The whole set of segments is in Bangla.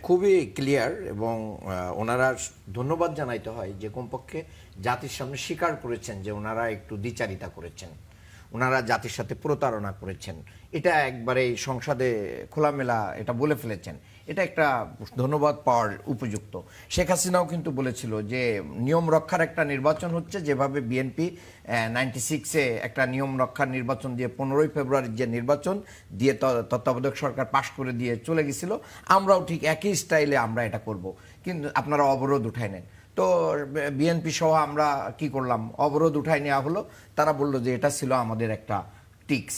খুবই ক্লিয়ার এবং ওনারা ধন্যবাদ জানাইতে হয় যে কমপক্ষে জাতির সামনে স্বীকার করেছেন যে ওনারা একটু দ্বিচারিতা করেছেন, ওনারা জাতির সাথে প্রতারণা করেছেন, এটা একবারে সংসদে খোলামেলা এটা বলে ফেলেছেন। এটা একটা ধন্যবাদ পাওয়ার উপযুক্ত। শেখ হাসিনাও কিন্তু বলেছিল যে নিয়ম রক্ষার একটা নির্বাচন হচ্ছে, যেভাবে বিএনপি 96-এ একটা নিয়ম রক্ষার নির্বাচন দিয়ে 15ই ফেব্রুয়ারির যে নির্বাচন দিয়ে তত্ত্বাবধায়ক সরকার পাশ করে দিয়ে চলে গেছিল, আমরাও ঠিক একই স্টাইলে আমরা এটা করব, কিন্তু আপনারা অবরোধ উঠাই নেন। তো বিএনপি সহ আমরা কি করলাম, অবরোধ উঠাই নেওয়া হলো। তারা বলল যে এটা ছিল আমাদের একটা টিক্স,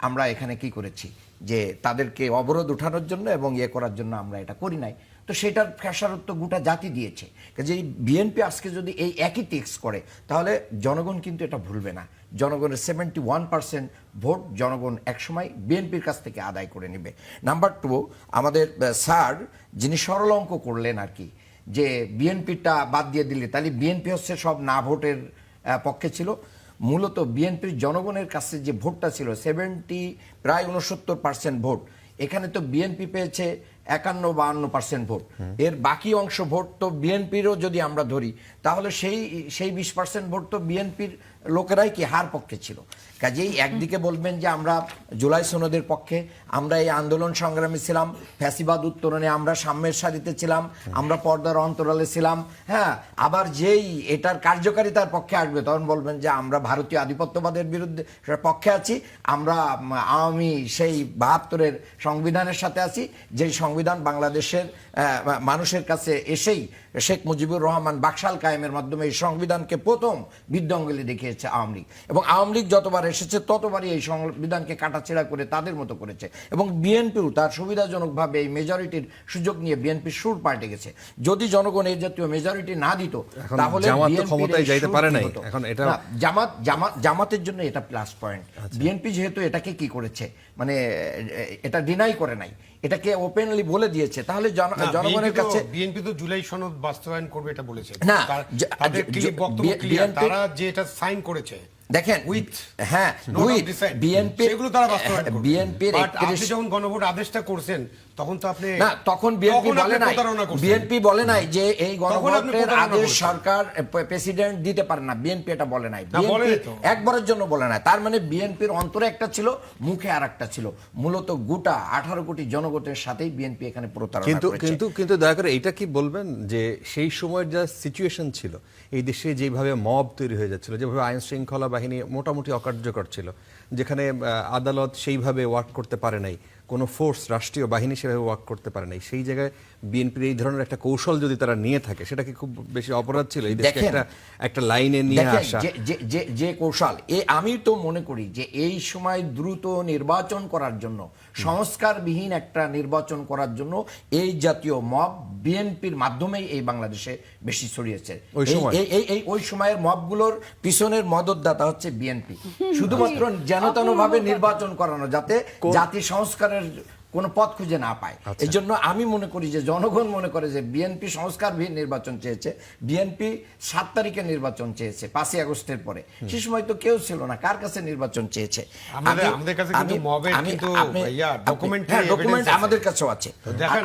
আমরা এখানে কি করেছি যে তাদেরকে অবরোধ উঠানোর জন্য এবং ইয়ে করার জন্য আমরা এটা করি নাই। তো সেটার খেসারত গোটা জাতি দিয়েছে। যে বিএনপি আজকে যদি এই একই টেক্স করে তাহলে জনগণ কিন্তু এটা ভুলবে না। জনগণের 71% ভোট জনগণ একসময় বিএনপির কাছ থেকে আদায় করে নেবে। নাম্বার 2, আমাদের স্যার যিনি সরল অঙ্ক করলেন আর কি, যে বিএনপিটা বাদ দিয়ে দিলে তাহলে বিএনপি হচ্ছে সব না ভোটের পক্ষে ছিল। মূলত বিএনপির জনগণের কাছে যে ভোটটা ছিল প্রায় 69% ভোট, এখানে তো বিএনপি পেয়েছে 51-52% ভোট। এর বাকি অংশ ভোট তো বিএনপিরও যদি আমরা ধরি তাহলে সেই 20% ভোট তো বিএনপির লোকেরাই কি হার পক্ষে ছিল। কাজেই একদিকে বলবেন যে আমরা জুলাই সনদের পক্ষে, আমরা এই আন্দোলন সংগ্রামী ছিলাম, ফ্যাসিবাদ উত্তরণে আমরা সাম্যের সারিতে ছিলাম, আমরা পর্দার অন্তরালে ছিলাম, হ্যাঁ, আবার যেই এটার কার্যকারিতার পক্ষে আসবে তখন বলবেন যে আমরা ভারতীয় আধিপত্যবাদের বিরুদ্ধে পক্ষে আছি, আমরা আওয়ামী সেই 72-এর সংবিধানের সাথে আছি, যেই সংবিধান বাংলাদেশের মানুষের কাছে এসেই শেখ মুজিবুর রহমান বাকশাল কায়েমের মাধ্যমে এই সংবিধানকে প্রথম বিদ্যাঙ্গুলি দেখিয়েছে আওয়ামী লীগ, এবং আওয়ামী লীগ যতবার এসেছে ততবারই এই সংবিধানকে কাটাছেড়া করে তাদের মতো করেছে। এবং বিএনপিও তার সুবিধাজনকভাবে এই মেজরিটির সুযোগ নিয়ে বিএনপির সুর পাল্টে গেছে। যদি জনগণ এই জাতীয় মেজরিটি না দিত তাহলে ক্ষমতায় যাইতে পারে নাই। এখন এটা জামাতের জন্য এটা প্লাস পয়েন্ট। বিএনপি যেহেতু এটাকে কি করেছে, মানে এটা ডিনাই করে নাই, এটাকে ওপেনলি বলে দিয়েছে, তাহলে জনগণের কাছে বিএনপি তো জুলাই সনদ বাস্তবায়ন করবে এটা বলেছে না। তাদের বক্তব্য ক্লিয়ার, তারা যে এটা সাইন করেছে দেখেন বিএনপি সেগুলো তারা বাস্তবায়ন করবে। বিএনপির আপনি যখন গণভোট আদেশটা করছেন তখন তো আপনি না, তখন বিএনপি বলে নাই যে এই গণভোটের আদেশ সরকার প্রেসিডেন্ট দিতে পারে না, বিএনপি এটা বলে নাই, বিএনপি একবারের জন্য বলে নাই। তার মানে বিএনপির অন্তরে একটা ছিল, মুখে আর একটা ছিল। মূলত গোটা 18 কোটি জনগণের সাথেই বিএনপি এখানে প্রতারণা করেছে। কিন্তু দয়া করে এটা কি বলবেন যে সেই সময়ের যা সিচুয়েশন ছিল, এই দেশে যেভাবে মব তৈরি হয়ে যাচ্ছিল, যেভাবে আইন শৃঙ্খলা বাহিনী মোটামুটি অকার্যকর ছিল, যেখানে আদালত সেইভাবে ওয়ার্ক করতে পারে নাই, কোনো ফোর্স রাষ্ট্রীয় বাহিনী সেভাবে ওয়ার্ক করতে পারে নাই, সেই জায়গায় বিএনপির এই ধরনের একটা কৌশল যদি তারা নিয়ে থাকে, সেটা কি খুব বেশি অপরাধ ছিল এই দেশকে একটা লাইনে নিয়ে আসা? যে কৌশল, আমি তো মনে করি যে এই সময় দ্রুত নির্বাচন করার জন্য, সংস্কারবিহীন একটা নির্বাচন করার জন্য এই জাতীয় মব বিএনপির মাধ্যমেই এই বাংলাদেশে বেশি ছড়িয়েছে। ওই সময়ের মবগুলোর পিছনের মদতদাতা হচ্ছে বিএনপি, শুধুমাত্র যেনতেনভাবে নির্বাচন করানো যাতে জাতি সংস্কারের কোন পথ খুঁজে না পায়। এই জন্য আমি মনে করি যে জনগণ মনে করে যে বিএনপি সংস্কারবিহীন নির্বাচন চেয়েছে, বিএনপি 7 তারিখে নির্বাচন চেয়েছে 5ই আগস্টের পরে। সে সময় তো কেউ ছিল না, কার কাছে নির্বাচন চেয়েছে? আমাদের কাছে কিন্তু মবের কিন্তু ডকুমেন্ট আমাদের কাছেও আছে।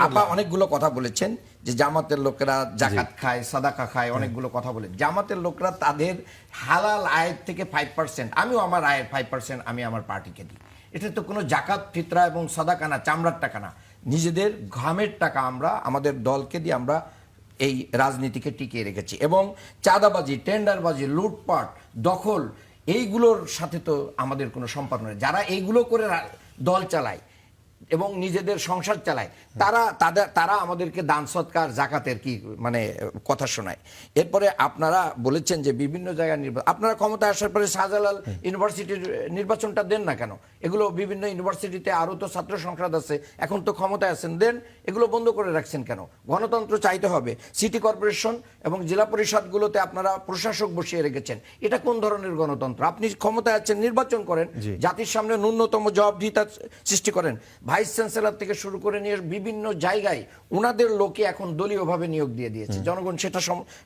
আপা অনেকগুলো কথা বলেছেন যে জামাতের লোকেরা জাকাত খায়, সাদাকা খায়, অনেকগুলো কথা বলে। জামাতের লোকরা তাদের হালাল আয়ের থেকে 5%, আমিও আমার আয়ের 5% আমি আমার পার্টিকে দিই। এটা তো কোনো জাকাত ফিতরা এবং সাদাকা না, চামড়ার টাকা না, নিজেদের ঘামের টাকা আমরা আমাদের দলকে দিয়ে আমরা এই রাজনীতিকে টিকিয়ে রেখেছি। এবং চাঁদাবাজি, টেন্ডারবাজি, লুটপাট, দখল, এইগুলোর সাথে তো আমাদের কোনো সম্পর্ক নেই। যারা এইগুলো করে দল চালায় এবং নিজেদের সংসার চালায়, তারা আমাদেরকে দান সৎকার জাকাতের কি মানে কথা শোনায়। এরপরে আপনারা বলেছেন যে বিভিন্ন জায়গায় আপনারা ক্ষমতা আসার পরে শাহজালাল ইউনিভার্সিটির নির্বাচনটা দেন না কেন? এগুলো বিভিন্ন ইউনিভার্সিটিতে আরো তো ছাত্র সংসদ আছে, এখন তো ক্ষমতায় আছেন, দেন, এগুলো বন্ধ করে রাখছেন কেন? গণতন্ত্র চাইতে হবে। সিটি কর্পোরেশন এবং জেলা পরিষদগুলোতে আপনারা প্রশাসক বসিয়ে রেখেছেন, এটা কোন ধরনের গণতন্ত্র? আপনি ক্ষমতায় আছেন, নির্বাচন করেন, জাতির সামনে ন্যূনতম জবাবদিহিতা সৃষ্টি করেন। ভাইস চ্যান্সেলর থেকে শুরু করে নিয়ে বিভিন্ন জায়গায় ওনাদের লোকে এখন দলীয়ভাবে নিয়োগ দিয়ে দিয়েছে, জনগণ সেটা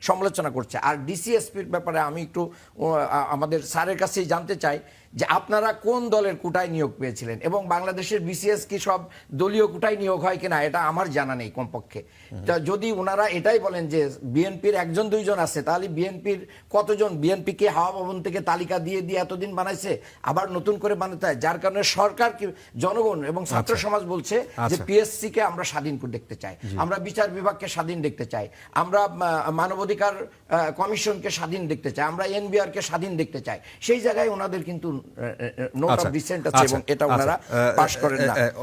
সমালোচনা করছে। আর ডিসিএসপির ব্যাপারে আমি একটু আমাদের স্যারের কাছেই জানতে চাই যে আপনারা কোন দলের কোটায় নিয়োগ পেয়েছিলেন এবং বাংলাদেশের বিসিএস কি সব দলীয় কোটায় নিয়োগ হয় কিনা, এটা আমার জানা নেই কমপক্ষে। তা যদি ওনারা এটাই বলেন যে বিএনপির একজন দুইজন আছে, তাহলে বিএনপির কতজন, বিএনপি কে হাওয়া ভবন থেকে তালিকা দিয়ে দিয়ে এতদিন বানাইছে, আবার নতুন করে বানাতে হয়, যার কারণে সরকার কি জনগণ এবং ছাত্র সমাজ বলছে যে পিএসসি কে আমরা স্বাধীন করে দেখতে চাই, আমরা বিচার বিভাগকে স্বাধীন দেখতে চাই, আমরা মানবাধিকার কমিশনকে স্বাধীন দেখতে চাই, আমরা এনবিআর কে স্বাধীন দেখতে চাই। সেই জায়গায় ওনাদের কিন্তু নোট অফ ডিসেন্ট আছে এবং এটা ওনারা পাশ করেন না।